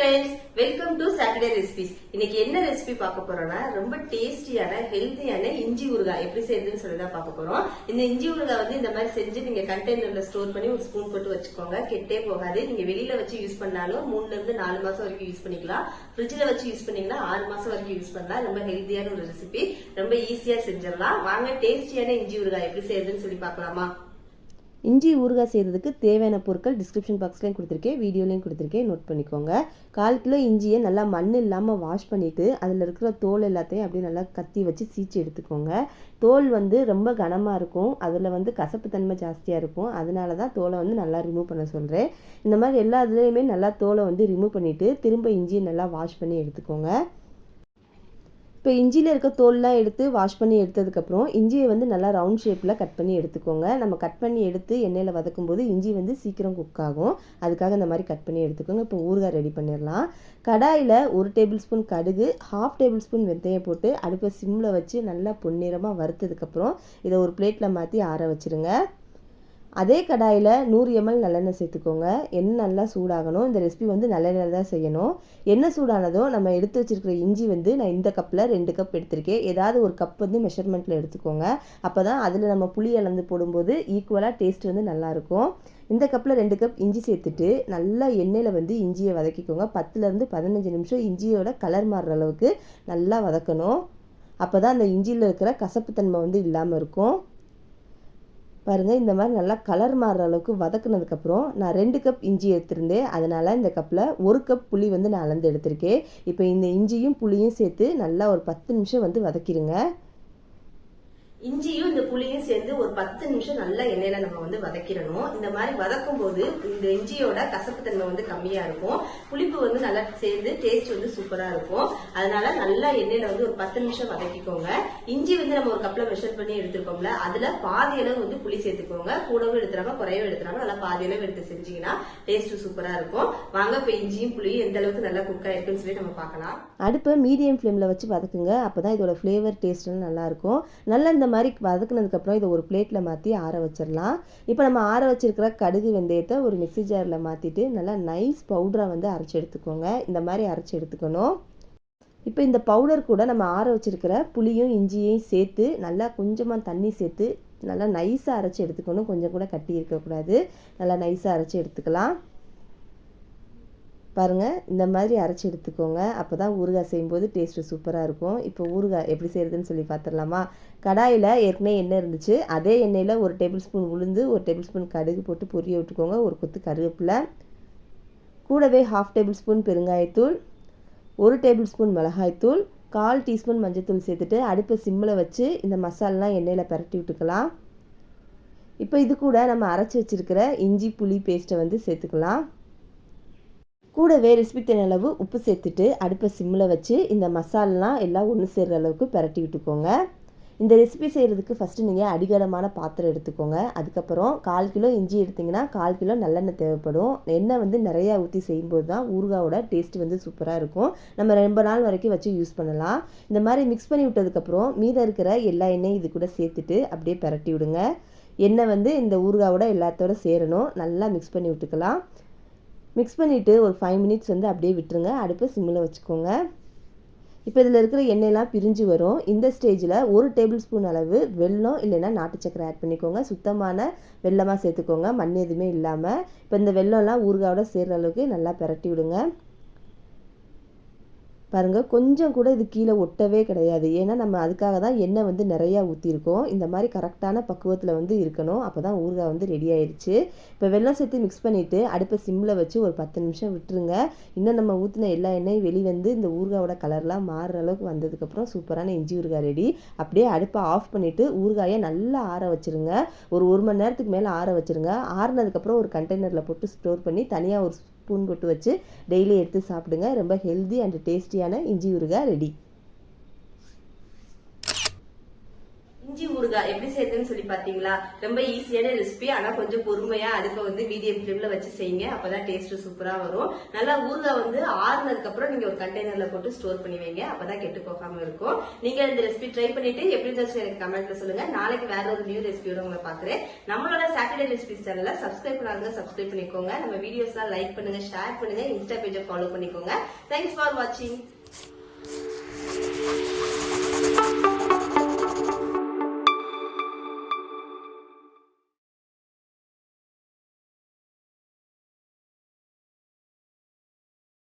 Friends, welcome to Saturday recipes. இன்னைக்கு என்ன recipe பார்க்க போறோம்னா ரொம்ப டேஸ்டியான ஹெல்த்தியான இஞ்சி ஊறுகாய் எப்படி செய்யறதுன்னு சொல்லி தான் பார்க்க போறோம். இந்த இஞ்சி ஊறுகாய் வந்து இந்த மாதிரி செஞ்சு நீங்க கண்டெய்னர்ல ஸ்டோர் பண்ணி ஒரு ஸ்பூன் போட்டு வச்சுக்கோங்க. கெட்டே போகாது. நீங்க வெளியில வச்சு யூஸ் பண்ணாலும் 3 இருந்து 4 மாசம் வரைக்கும் யூஸ் பண்ணிக்கலாம். ஃப்ரிட்ஜ்ல வச்சு யூஸ் பண்ணீங்கன்னா 6 மாசம் வரைக்கும் யூஸ் பண்ணலாம். ரொம்ப ஹெல்த்தியான ஒரு ரெசிபி, ரொம்ப ஈஸியா செஞ்சிடலாம். வாங்க டேஸ்டியான இஞ்சி ஊறுகாய் எப்படி செய்யறதுன்னு சொல்லி பார்க்கலாமா? இஞ்சி ஊறுகாய் செய்கிறதுக்கு தேவையான பொருட்கள் டிஸ்கிரிப்ஷன் பாக்ஸ்லேயும் கொடுத்துருக்கேன், வீடியோலையும் கொடுத்துருக்கேன், நோட் பண்ணிக்கோங்க. 1/4 கிலோ இஞ்சியை நல்லா மண் இல்லாமல் வாஷ் பண்ணிவிட்டு அதில் இருக்கிற தோல் எல்லாத்தையும் அப்படியே நல்லா கத்தி வச்சு சீச்சு எடுத்துக்கோங்க. தோல் வந்து ரொம்ப கனமாக இருக்கும், அதில் வந்து கசப்பு தன்மை ஜாஸ்தியாக இருக்கும். அதனால தான் தோலை வந்து நல்லா ரிமூவ் பண்ண சொல்கிறேன். இந்த மாதிரி எல்லா இதுலேயுமே நல்லா தோலை வந்து ரிமூவ் பண்ணிவிட்டு திரும்ப இஞ்சியை நல்லா வாஷ் பண்ணி எடுத்துக்கோங்க. இப்போ இஞ்சியில் இருக்க தோல்லாம் எடுத்து வாஷ் பண்ணி எடுத்ததுக்கப்புறம் இஞ்சியை வந்து நல்லா ரவுண்ட் ஷேப்பில் கட் பண்ணி எடுத்துக்கோங்க. நம்ம கட் பண்ணி எடுத்து எண்ணெயில் வதக்கும் போது இஞ்சி வந்து சீக்கிரம் குக் ஆகும். அதுக்காக இந்த மாதிரி கட் பண்ணி எடுத்துக்கோங்க. இப்போ ஊறுகாய் ரெடி பண்ணிடலாம். கடாயில் 1 டேபிள் ஸ்பூன் கடுகு, 1/2 டேபிள் ஸ்பூன் வெந்தயம் போட்டு அடுப்பை சிம்மில் வச்சு நல்லா பொன்னிறமாக வறுத்ததுக்கப்புறம் இதை ஒரு பிளேட்டில் மாற்றி ஆற வச்சுருங்க. அதே கடாயில் 100 ml நல்லெண்ணெய் சேர்த்துக்கோங்க. எண்ணெய் நல்லா சூடாகணும். இந்த ரெசிபி வந்து நல்லெண்ணெய் தான் செய்யணும். எண்ணெய் சூடானதும் நம்ம எடுத்து வச்சுருக்கிற இஞ்சி வந்து நான் இந்த கப்பில் 2 கப் எடுத்திருக்கேன். ஏதாவது ஒரு கப் வந்து மெஷர்மெண்ட்டில் எடுத்துக்கோங்க. அப்போ தான் அதில் நம்ம புளி அளந்து போடும்போது ஈக்குவலாக டேஸ்ட் வந்து நல்லாயிருக்கும். இந்த கப்பில் 2 கப் இஞ்சி சேர்த்துட்டு நல்லா எண்ணெயில் வந்து இஞ்சியை வதக்கிக்கோங்க. 10லேருந்து 15 நிமிஷம் இஞ்சியோட கலர் மாறுற அளவுக்கு நல்லா வதக்கணும். அப்போ தான் அந்த இஞ்சியில் இருக்கிற கசப்புத்தன்மை வந்து இல்லாமல் இருக்கும். பாருங்கள், இந்த மாதிரி நல்லா கலர் மாறுற அளவுக்கு வதக்குனதுக்கப்புறம் நான் 2 கப் இஞ்சி எடுத்திருந்தேன். அதனால் இந்த கப்பில் 1 கப் புளி வந்து நான் அளந்து எடுத்திருக்கேன். இப்போ இந்த இஞ்சியும் புளியும் சேர்த்து நல்லா ஒரு 10 நிமிஷம் வந்து வதக்கிடுங்க. இஞ்சியும் இந்த புளியும் சேர்ந்து ஒரு 10 நிமிஷம் நல்லா எண்ணெயில நம்ம வந்து வதக்கிடணும். இந்த மாதிரி வதக்கும் போது இந்த இஞ்சியோட கசப்பு தன்மை வந்து கம்மியா இருக்கும். புளிப்பு வந்து நல்லா சேர்ந்து டேஸ்ட் வந்து சூப்பரா இருக்கும். அதனால நல்லா எண்ணெயில வந்து ஒரு 10 நிமிஷம் வதக்கிக்கோங்க. இஞ்சி வந்து நம்ம ஒரு கப்ல மெஷர் பண்ணி எடுத்துருக்கோம்ல, அதுல பாதி அளவு வந்து புளி சேர்த்துக்கோங்க. கூடவும் எடுத்துறாம குறையவும் எடுத்துறாம நல்லா பாதி அளவு எடுத்து செஞ்சீங்கன்னா டேஸ்ட் சூப்பரா இருக்கும். வாங்க இப்ப இஞ்சியும் புளியும் எந்த அளவுக்கு நல்லா குக் ஆயிருக்குன்னு சொல்லி நம்ம பார்க்கலாம். அடுப்பை மீடியம் ஃப்ளேமில் வச்சு வதக்குங்க. அப்போ தான் இதோட ஃப்ளேவர் டேஸ்ட்லாம் நல்லாயிருக்கும். நல்லா இந்த மாதிரி வதக்குனதுக்கப்புறம் இதை ஒரு பிளேட்டில் மாற்றி ஆற வச்சிடலாம். இப்போ நம்ம ஆற வச்சிருக்கிற கடுகு வெந்தயத்தை ஒரு மிக்ஸி ஜாரில் மாற்றிட்டு நல்லா நைஸ் பவுடராக வந்து அரைச்சி எடுத்துக்கோங்க. இந்த மாதிரி அரைச்சி எடுத்துக்கணும். இப்போ இந்த பவுடர் கூட நம்ம ஆற வச்சிருக்கிற புளியும் இஞ்சியையும் சேர்த்து நல்லா கொஞ்சமாக தண்ணி சேர்த்து நல்லா நைஸாக அரைச்சி எடுத்துக்கணும். கொஞ்சம் கூட கட்டி இருக்கக்கூடாது. நல்லா நைஸாக அரைச்சி எடுத்துக்கலாம். பாருங்கள், இந்த மாதிரி அரைச்சி எடுத்துக்கோங்க. அப்போ தான் ஊறுகாய் செய்யும்போது டேஸ்ட்டு சூப்பராக இருக்கும். இப்போ ஊறுகாய் எப்படி செய்கிறதுன்னு சொல்லி பார்த்துடலாமா? கடாயில் ஏற்கனவே எண்ணெய் இருந்துச்சு. அதே எண்ணெயில் 1 டேபிள் ஸ்பூன் உளுந்து, 1 டேபிள் ஸ்பூன் கடுகு போட்டு பொரிய விட்டுக்கோங்க. ஒரு கொத்து கருவேப்பிலை, கூடவே 1/2 டேபிள் ஸ்பூன் பெருங்காயத்தூள், 1 டேபிள் ஸ்பூன் மிளகாய்த்தூள், 1/4 டீஸ்பூன் மஞ்சத்தூள் சேர்த்துட்டு அடுப்பை சிம்மில் வச்சு இந்த மசாலாலாம் எண்ணெயில் பரட்டி விட்டுக்கலாம். இப்போ இது கூட நம்ம அரைச்சி வச்சுருக்கிற இஞ்சி புளி பேஸ்ட்டை வந்து சேர்த்துக்கலாம். கூடவே ரெசிபிக்கு தேவையான அளவு உப்பு சேர்த்துட்டு அடுப்பை சிம்மில் வச்சு இந்த மசாலாலாம் எல்லாம் ஒன்று சேர்கிற அளவுக்கு பரட்டி விட்டுக்கோங்க. இந்த ரெசிபி செய்கிறதுக்கு ஃபஸ்ட்டு நீங்கள் அடிகடமான பாத்திரம் எடுத்துக்கோங்க. அதுக்கப்புறம் 1/4 கிலோ இஞ்சி எடுத்திங்கன்னா 1/4 கிலோ நல்லெண்ணெய் தேவைப்படும். எண்ணெய் வந்து நிறையா ஊற்றி செய்யும்போது தான் ஊறுகாயோட டேஸ்ட் வந்து சூப்பராக இருக்கும். நம்ம ரொம்ப நாள் வரைக்கும் வச்சு யூஸ் பண்ணலாம். இந்த மாதிரி மிக்ஸ் பண்ணி விட்டதுக்கப்புறம் மீதம் இருக்கிற எல்லா எண்ணெயும் இது கூட சேர்த்துட்டு அப்படியே பரட்டி விடுங்க. எண்ணெய் வந்து இந்த ஊறுகாயோட எல்லாத்தோட சேரணும். நல்லா மிக்ஸ் பண்ணி விட்டுக்கலாம். மிக்ஸ் பண்ணிவிட்டு ஒரு 5 மினிட்ஸ் வந்து அப்படியே விட்டுருங்க. அடுப்பை சிம்மில் வச்சுக்கோங்க. இப்போ இதில் இருக்கிற எண்ணெயெல்லாம் பிரிஞ்சு வரும். இந்த ஸ்டேஜில் 1 டேபிள் ஸ்பூன் அளவு வெல்லம் இல்லைன்னா நாட்டு சக்கரை ஆட் பண்ணிக்கோங்க. சுத்தமான வெல்லமாக சேர்த்துக்கோங்க, மண் எதுவுமே இல்லாமல். இப்போ இந்த வெல்லம்லாம் ஊறுகாயோட சேர்கிற அளவுக்கு நல்லா பரட்டி விடுங்க. பாருங்கள், கொஞ்சம் கூட இது கீழே ஒட்டவே கிடையாது. ஏன்னா நம்ம அதுக்காக தான் எண்ணெய் வந்து நிறையா ஊற்றிருக்கோம். இந்த மாதிரி கரெக்டான பக்குவத்தில் வந்து இருக்கணும். அப்போ தான் ஊறுகாய் வந்து ரெடி ஆயிடுச்சு. இப்போ வெல்லம் சேர்த்து மிக்ஸ் பண்ணிவிட்டு அடுப்பை சிம்மில் வச்சு ஒரு 10 நிமிஷம் விட்டுருங்க. இன்னும் நம்ம ஊற்றின எல்லா எண்ணெயும் வெளிவந்து இந்த ஊறுகாயோட கலர்லாம் மாறுற அளவுக்கு வந்ததுக்கப்புறம் சூப்பரான இஞ்சி ஊறுகாய் ரெடி. அப்படியே அடுப்பை ஆஃப் பண்ணிவிட்டு ஊறுகாயை நல்லா ஆற வச்சுருங்க. ஒரு 1 மணி நேரத்துக்கு மேலே ஆற வச்சுருங்க. ஆறுனதுக்கப்புறம் ஒரு கண்டெய்னரில் போட்டு ஸ்டோர் பண்ணி தனியாக ஒரு ஸ்பூன் போட்டு வச்சு டெய்லி எடுத்து சாப்பிடுங்க. ரொம்ப ஹெல்தி அண்ட் டேஸ்டியான இஞ்சி ஊறுகாய் ரெடி. இஞ்சி ஊறுகாய் எப்படி செய்யுதுன்னு சொல்லி பாத்தீங்களா? ரொம்ப ஈஸியான ரெசிபி. ஆனா கொஞ்சம் பொறுமையா அடுப்பை வந்து மீடியம் ஃப்ளேம்ல வச்சு செய்யுங்க. அப்பதான் டேஸ்ட் சூப்பரா வரும். நல்லா ஊறுகாய் வந்து ஆறுனதுக்கு அப்புறம் நீங்க ஒரு கண்டெய்னர்ல போட்டு ஸ்டோர் பண்ணி வைங்க. அப்பதான் கெட்டு போகாம இருக்கும். நீங்க இந்த ரெசிபி ட்ரை பண்ணிட்டு எப்படி இருந்துச்சு எனக்கு கமெண்ட்ல சொல்லுங்க. நாளைக்கு வேற ஒரு நியூ ரெசிபியோட உங்களை பாக்குறேன். நம்மளோட சாட்டர்டே ரெசிபிஸ் சேனலை சப்ஸ்கிரைப் பண்ணாங்க, சப்ஸ்கிரைப் பண்ணிக்கோங்க. நம்ம வீடியோஸ்லாம் லைக் பண்ணுங்க, ஷேர் பண்ணுங்க, இன்ஸ்டா பேஜை ஃபாலோ பண்ணிக்கோங்க. தேங்க்ஸ் ஃபார் வாட்சிங்.